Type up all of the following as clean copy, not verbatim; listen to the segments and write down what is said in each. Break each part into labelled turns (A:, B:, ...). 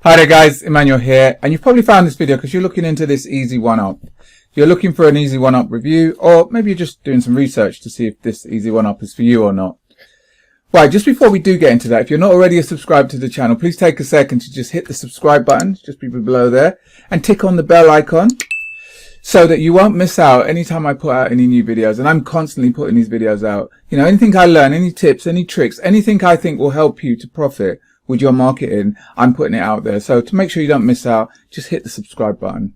A: Hi there guys, Emmanuel here, and you've probably found this video because you're looking into this easy one-up. You're looking for an easy one-up review, or maybe you're just doing some research to see if this easy one-up is for you or not. Right, just before we do get into that, if you're not already subscribed to the channel, please take a second to just hit the subscribe button, just below there, and tick on the bell icon so that you won't miss out anytime I put out any new videos. And I'm constantly putting these videos out. You know, anything I learn, any tips, any tricks, anything I think will help you to profit with your marketing, I'm putting it out there. So to make sure you don't miss out, just hit the subscribe button.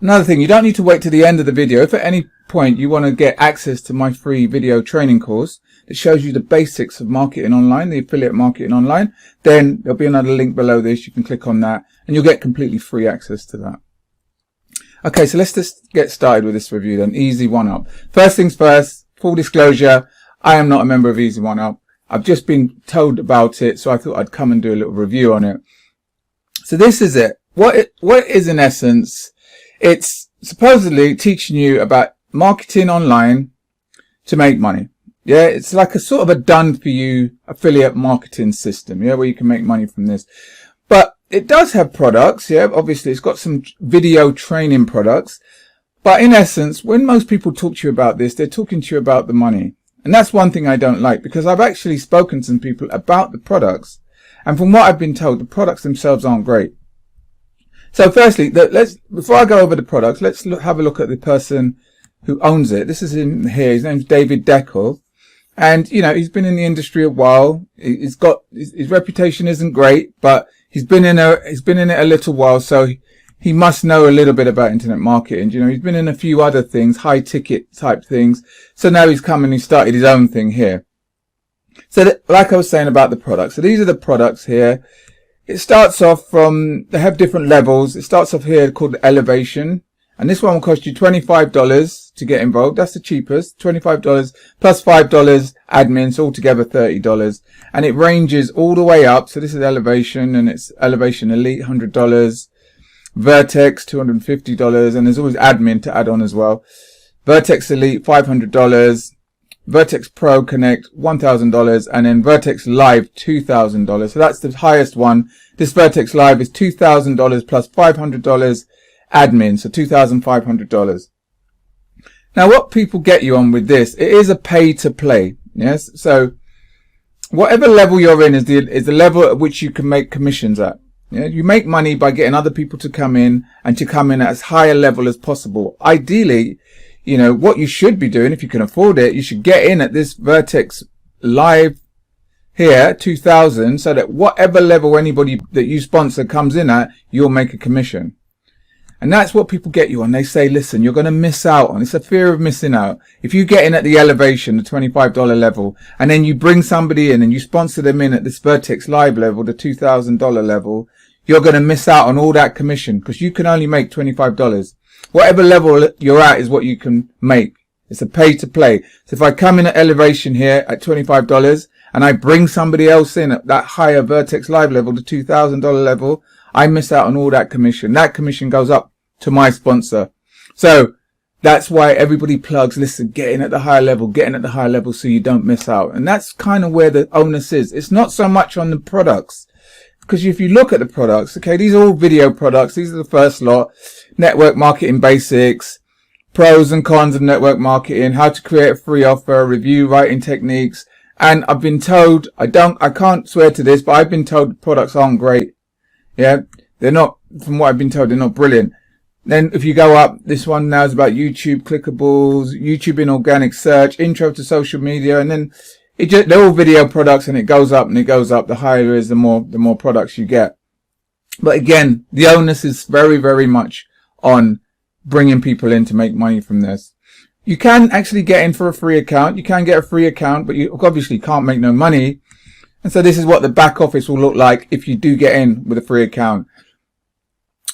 A: Another thing, you don't need to wait to the end of the video. If at any point you want to get access to my free video training course that shows you the basics of marketing online, the affiliate marketing online, then there'll be another link below this. You can click on that and you'll get completely free access to that. Okay, so let's just get started with this review then. Easy one-up. First things first, full disclosure, I am not a member of Easy One-Up. I've just been told about it, so I thought I'd come and do a little review on it. So this is it. What it is in essence, it's supposedly teaching you about marketing online to make money. Yeah, it's like a sort of a done for you affiliate marketing system, yeah, where you can make money from this. But it does have products, yeah, obviously it's got some video training products. But in essence, when most people talk to you about this, they're talking to you about the money. And that's one thing I don't like, because I've actually spoken to some people about the products. And from what I've been told, the products themselves aren't great. So firstly, before I go over the products, let's have a look at the person who owns it. This is him here. His name's David Dekel. And, you know, he's been in the industry a while. He's got, his reputation isn't great, but he's been in it a little while. So he must know a little bit about internet marketing. You know, he's been in a few other things, high ticket type things. So now he's come and he started his own thing here. So like I was saying about the products. So these are the products here. It starts off from, they have different levels. It starts off here called Elevation. And this one will cost you $25 to get involved. That's the cheapest. $25 plus $5 admin. So altogether $30. And it ranges all the way up. So this is Elevation, and it's Elevation Elite, $100. Vertex, $250, and there's always admin to add on as well. Vertex Elite, $500. Vertex Pro Connect, $1,000, and then Vertex Live, $2,000. So that's the highest one. This Vertex Live is $2,000 plus $500 admin, so $2,500. Now, what people get you on with this, it is a pay to play. Yes, so whatever level you're in is the level at which you can make commissions at. Yeah, you make money by getting other people to come in and to come in at as high a level as possible. Ideally, you know, what you should be doing, if you can afford it, you should get in at this Vertex Live here, 2000, so that whatever level anybody that you sponsor comes in at, you'll make a commission. And that's what people get you on. They say, listen, you're going to miss out on. It's a fear of missing out. If you get in at the Elevation, the $25 level, and then you bring somebody in and you sponsor them in at this Vertex Live level, the $2,000 level, you're going to miss out on all that commission because you can only make $25. Whatever level you're at is what you can make. It's a pay to play. So if I come in at Elevation here at $25 and I bring somebody else in at that higher Vertex Live level, the $2,000 level, I miss out on all that commission. That commission goes up to my sponsor. So that's why everybody plugs, listen, get in at the higher level so you don't miss out. And that's kind of where the onus is. It's not so much on the products. Because if you look at the products, okay, these are all video products. These are the first lot. Network marketing basics, pros and cons of network marketing, how to create a free offer, review writing techniques. And I've been told, I can't swear to this, but I've been told the products aren't great. Yeah, they're not, from what I've been told, they're not brilliant. Then if you go up, this one now is about YouTube clickables, YouTube in organic search, intro to social media, and then they're all video products, and it goes up and it goes up. The higher it is, the more products you get. But again, the onus is very, very much on bringing people in to make money from this. You can actually get in for a free account. You can get a free account, but you obviously can't make no money. And so this is what the back office will look like if you do get in with a free account.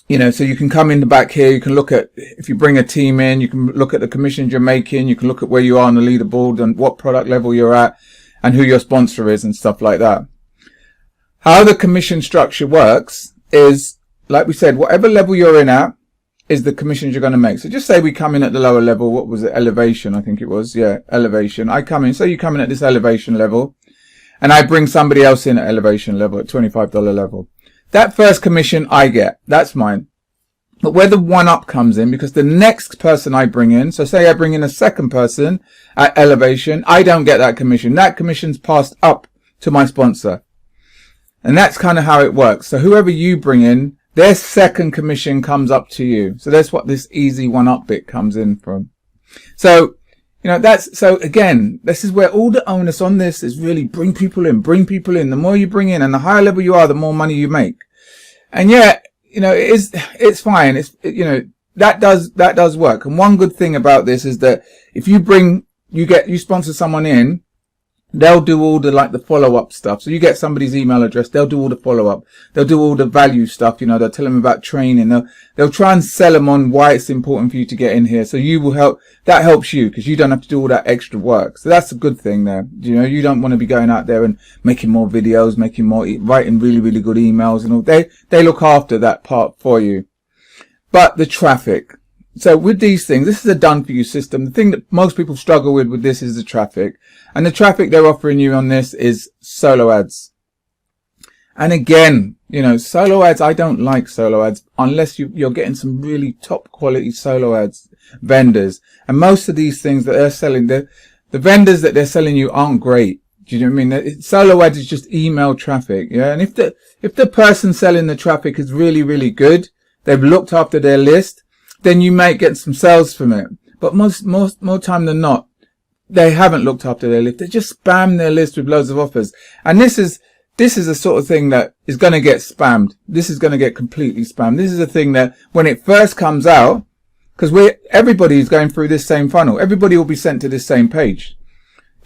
A: You know, so you can come in the back here. You can look at, if you bring a team in, you can look at the commissions you're making. You can look at where you are on the leaderboard and what product level you're at and who your sponsor is and stuff like that. How the commission structure works is, like we said, whatever level you're in at is the commissions you're going to make. So just say we come in at the lower level. What was it? Elevation, I think it was. Yeah, Elevation. I come in. So you come in at this Elevation level and I bring somebody else in at Elevation level, at $25 level. that first commission I get, that's mine. But where the one up comes in, because the next person I bring in, so say I bring in a second person at elevation, I don't get that commission. That commission's passed up to my sponsor. And that's kind of how it works. So whoever you bring in, their second commission comes up to you. So that's what this easy one up bit comes in from. So, so again, this is where all the onus on this is really bring people in. The more you bring in and the higher level you are, the more money you make. And yet, it's fine. That does work. And one good thing about this is that if you sponsor someone in, they'll do all the follow-up stuff. So you get somebody's email address, they'll do all the follow-up. They'll do all the value stuff, they'll tell them about training. They'll try and sell them on why it's important for you to get in here. So you will help, that helps you because you don't have to do all that extra work. So that's a good thing there. You don't want to be going out there and making more videos, writing really, really good emails and all. They look after that part for you. But the traffic. So with these things, this is a done for you system. The thing that most people struggle with this is the traffic. And the traffic they're offering you on this is solo ads. And again, solo ads, I don't like solo ads unless you're getting some really top quality solo ads vendors. And most of these things that they're selling, the vendors that they're selling you aren't great. Do you know what I mean? Solo ads is just email traffic. Yeah. And if the person selling the traffic is really, really good, they've looked after their list, then you might get some sales from it. But more time than not, they haven't looked after their list. They just spam their list with loads of offers. And this is the sort of thing that is going to get spammed. This is going to get completely spammed. This is a thing that when it first comes out, because everybody is going through this same funnel. Everybody will be sent to this same page.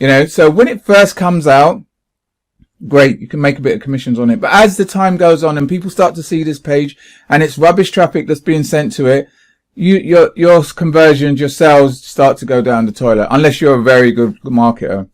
A: So when it first comes out, great, you can make a bit of commissions on it. But as the time goes on and people start to see this page and it's rubbish traffic that's being sent to it, your conversions, your sales start to go down the toilet, unless you're a very good marketer.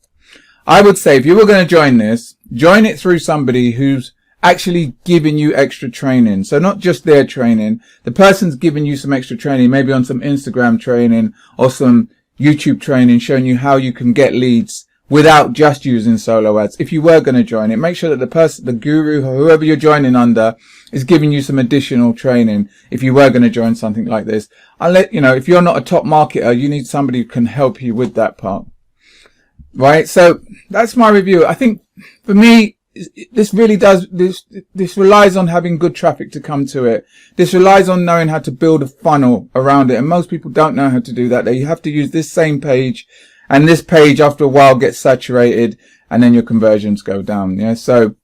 A: I would say if you were going to join this, join it through somebody who's actually giving you extra training. So not just their training. The person's giving you some extra training, maybe on some Instagram training or some YouTube training, showing you how you can get leads without just using solo ads. If you were going to join it, make sure that the guru, or whoever you're joining under, is giving you some additional training. If you were going to join something like this, if you're not a top marketer, you need somebody who can help you with that part. Right. So that's my review. I think for me, this really does, this relies on having good traffic to come to it. This relies on knowing how to build a funnel around it. And most people don't know how to do that. You have to use this same page. And this page, after a while, gets saturated, and then your conversions go down. Yeah. So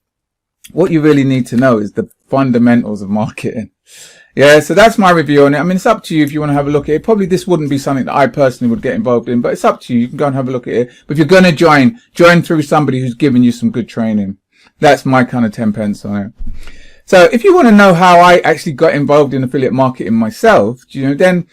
A: what you really need to know is the fundamentals of marketing. Yeah. So that's my review on it. I mean, it's up to you if you want to have a look at it. Probably this wouldn't be something that I personally would get involved in, but it's up to you. You can go and have a look at it. But if you're going to join through somebody who's giving you some good training. That's my kind of 10 pence on it. So if you want to know how I actually got involved in affiliate marketing myself, then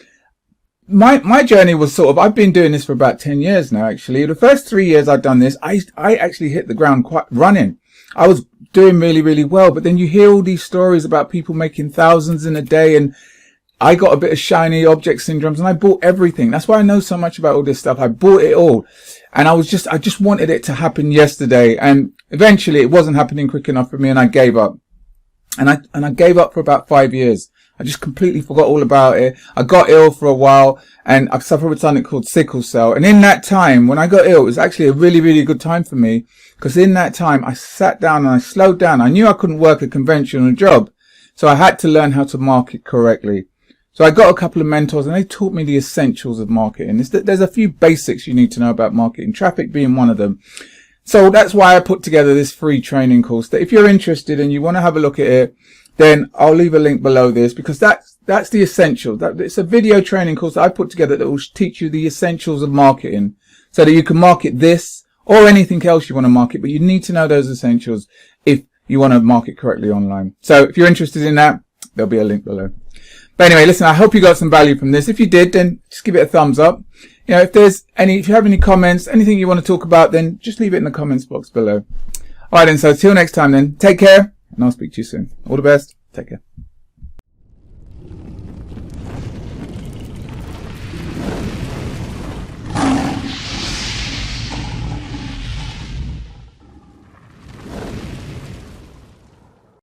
A: my journey was I've been doing this for about 10 years now, actually. The first 3 years I've done this, I actually hit the ground quite running. I was doing really, really well, but then you hear all these stories about people making thousands in a day, and I got a bit of shiny object syndromes, and I bought everything. That's why I know so much about all this stuff. I bought it all. And I just wanted it to happen yesterday. And eventually it wasn't happening quick enough for me, and I gave up. And I gave up for about 5 years. I just completely forgot all about it. I got ill for a while, and I suffered with something called sickle cell. And in that time, when I got ill, it was actually a really, really good time for me, because in that time I sat down and I slowed down. I knew I couldn't work a conventional job, so I had to learn how to market correctly. So I got a couple of mentors, and they taught me the essentials of marketing. There's a few basics you need to know about marketing, traffic being one of them. So that's why I put together this free training course, that if you're interested and you want to have a look at it, then I'll leave a link below this, because that's the essentials. It's a video training course that I put together that will teach you the essentials of marketing, so that you can market this or anything else you want to market, but you need to know those essentials if you want to market correctly online. So if you're interested in that, there'll be a link below. But anyway, listen, I hope you got some value from this. If you did, then just give it a thumbs up. If you have any comments, anything you want to talk about, then just leave it in the comments box below. All right, then. So till next time, then, take care, and I'll speak to you soon. All the best. Take care.